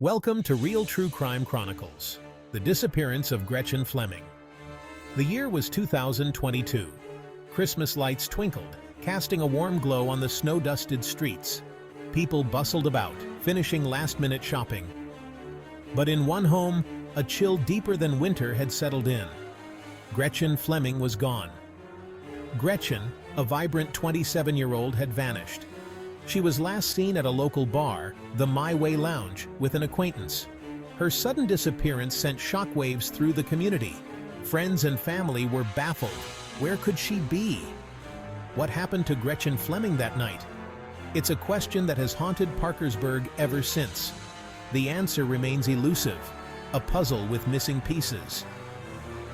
Welcome to Real True Crime Chronicles, the disappearance of Gretchen Fleming. The year was 2022. Christmas lights twinkled, casting a warm glow on the snow-dusted streets. People bustled about, finishing last-minute shopping. But in one home, a chill deeper than winter had settled in. Gretchen Fleming was gone. Gretchen, a vibrant 27-year-old, had vanished. She was last seen at a local bar, the My Way Lounge, with an acquaintance. Her sudden disappearance sent shockwaves through the community. Friends and family were baffled. Where could she be? What happened to Gretchen Fleming that night? It's a question that has haunted Parkersburg ever since. The answer remains elusive, a puzzle with missing pieces.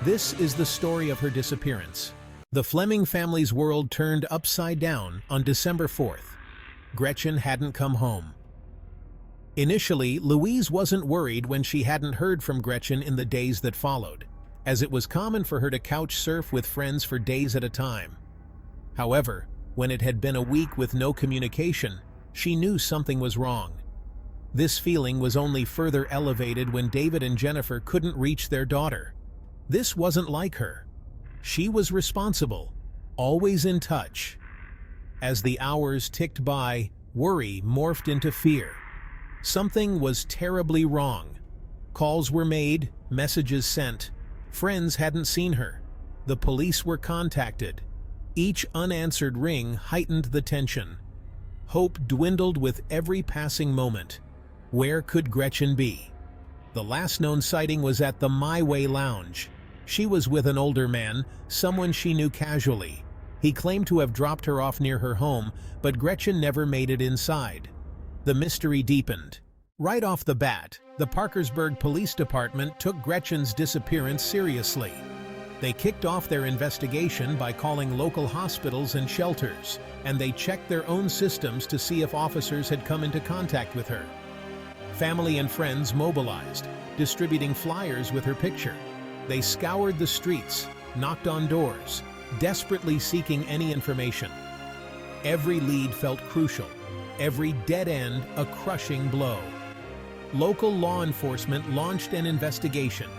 This is the story of her disappearance. The Fleming family's world turned upside down on December 4th. Gretchen hadn't come home. Initially, Louise wasn't worried when she hadn't heard from Gretchen in the days that followed, as it was common for her to couch surf with friends for days at a time. However, when it had been a week with no communication, she knew something was wrong. This feeling was only further elevated when David and Jennifer couldn't reach their daughter. This wasn't like her. She was responsible, always in touch. As the hours ticked by, worry morphed into fear. Something was terribly wrong. Calls were made, messages sent. Friends hadn't seen her. The police were contacted. Each unanswered ring heightened the tension. Hope dwindled with every passing moment. Where could Gretchen be? The last known sighting was at the My Way Lounge. She was with an older man, someone she knew casually. He claimed to have dropped her off near her home, but Gretchen never made it inside. The mystery deepened. Right off the bat, the Parkersburg Police Department took Gretchen's disappearance seriously. They kicked off their investigation by calling local hospitals and shelters, and they checked their own systems to see if officers had come into contact with her. Family and friends mobilized, distributing flyers with her picture. They scoured the streets, knocked on doors, desperately seeking any information. Every lead felt crucial, every dead end a crushing blow. Local law enforcement launched an investigation.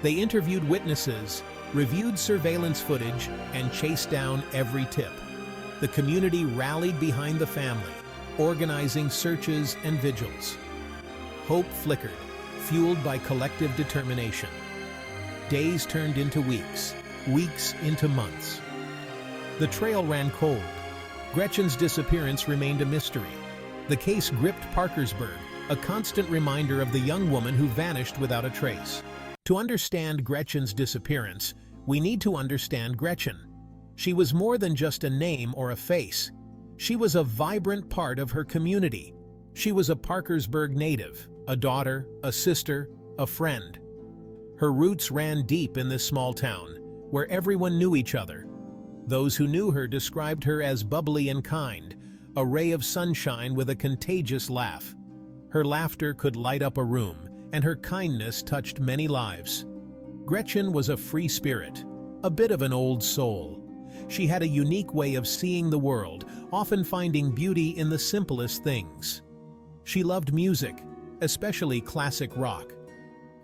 They interviewed witnesses, reviewed surveillance footage, and chased down every tip. The community rallied behind the family, organizing searches and vigils. Hope flickered, fueled by collective determination. Days turned into weeks, weeks into months. The trail ran cold. Gretchen's disappearance remained a mystery. The case gripped Parkersburg, a constant reminder of the young woman who vanished without a trace. To understand Gretchen's disappearance, we need to understand Gretchen. She was more than just a name or a face. She was a vibrant part of her community. She was a Parkersburg native, a daughter, a sister, a friend. Her roots ran deep in this small town, where everyone knew each other. Those who knew her described her as bubbly and kind, a ray of sunshine with a contagious laugh. Her laughter could light up a room, and her kindness touched many lives. Gretchen was a free spirit, a bit of an old soul. She had a unique way of seeing the world, often finding beauty in the simplest things. She loved music, especially classic rock.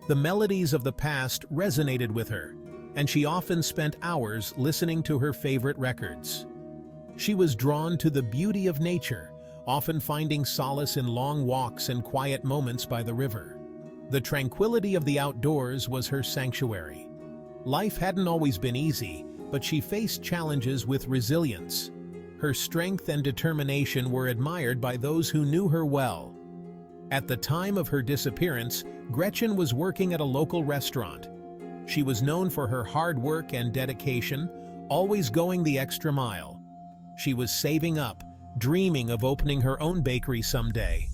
The melodies of the past resonated with her, and she often spent hours listening to her favorite records. She was drawn to the beauty of nature, often finding solace in long walks and quiet moments by the river. The tranquility of the outdoors was her sanctuary. Life hadn't always been easy, but she faced challenges with resilience. Her strength and determination were admired by those who knew her well. At the time of her disappearance, Gretchen was working at a local restaurant. She was known for her hard work and dedication, always going the extra mile. She was saving up, dreaming of opening her own bakery someday.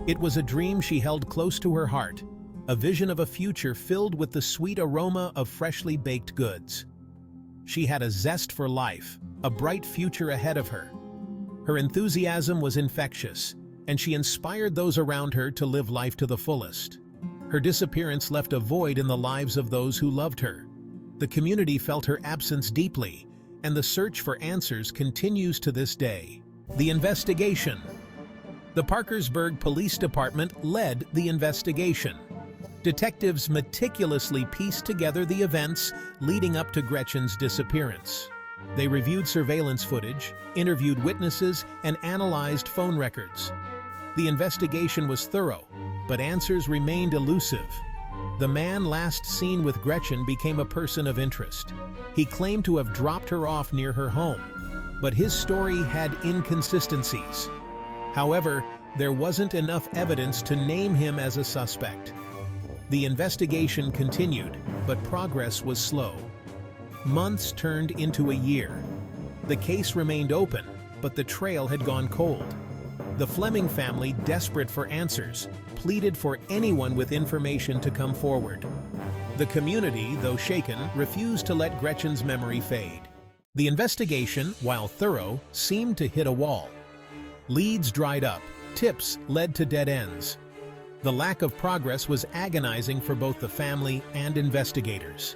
It was a dream she held close to her heart, a vision of a future filled with the sweet aroma of freshly baked goods. She had a zest for life, a bright future ahead of her. Her enthusiasm was infectious, and she inspired those around her to live life to the fullest. Her disappearance left a void in the lives of those who loved her. The community felt her absence deeply, and the search for answers continues to this day. The investigation. The Parkersburg Police Department led the investigation. Detectives meticulously pieced together the events leading up to Gretchen's disappearance. They reviewed surveillance footage, interviewed witnesses, and analyzed phone records. The investigation was thorough, but answers remained elusive. The man last seen with Gretchen became a person of interest. He claimed to have dropped her off near her home, but his story had inconsistencies. However, there wasn't enough evidence to name him as a suspect. The investigation continued, but progress was slow. Months turned into a year. The case remained open, but the trail had gone cold. The Fleming family, desperate for answers, pleaded for anyone with information to come forward. The community, though shaken, refused to let Gretchen's memory fade. The investigation, while thorough, seemed to hit a wall. Leads dried up, tips led to dead ends. The lack of progress was agonizing for both the family and investigators.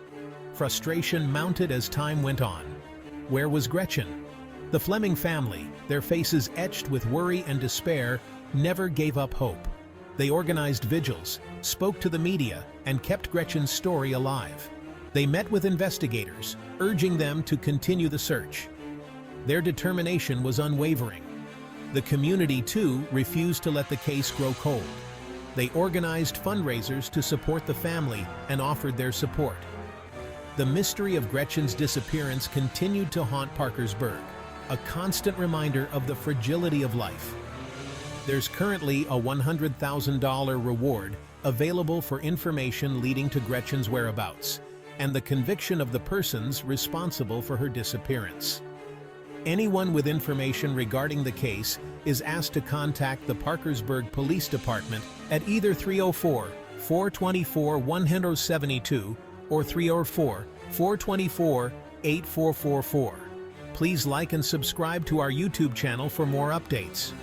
Frustration mounted as time went on. Where was Gretchen? The Fleming family, their faces etched with worry and despair, never gave up hope. They organized vigils, spoke to the media, and kept Gretchen's story alive. They met with investigators, urging them to continue the search. Their determination was unwavering. The community, too, refused to let the case grow cold. They organized fundraisers to support the family and offered their support. The mystery of Gretchen's disappearance continued to haunt Parkersburg, a constant reminder of the fragility of life. There's currently a $100,000 reward available for information leading to Gretchen's whereabouts and the conviction of the persons responsible for her disappearance. Anyone with information regarding the case is asked to contact the Parkersburg Police Department at either 304-424-172 or 304-424-8444. Please like and subscribe to our YouTube channel for more updates.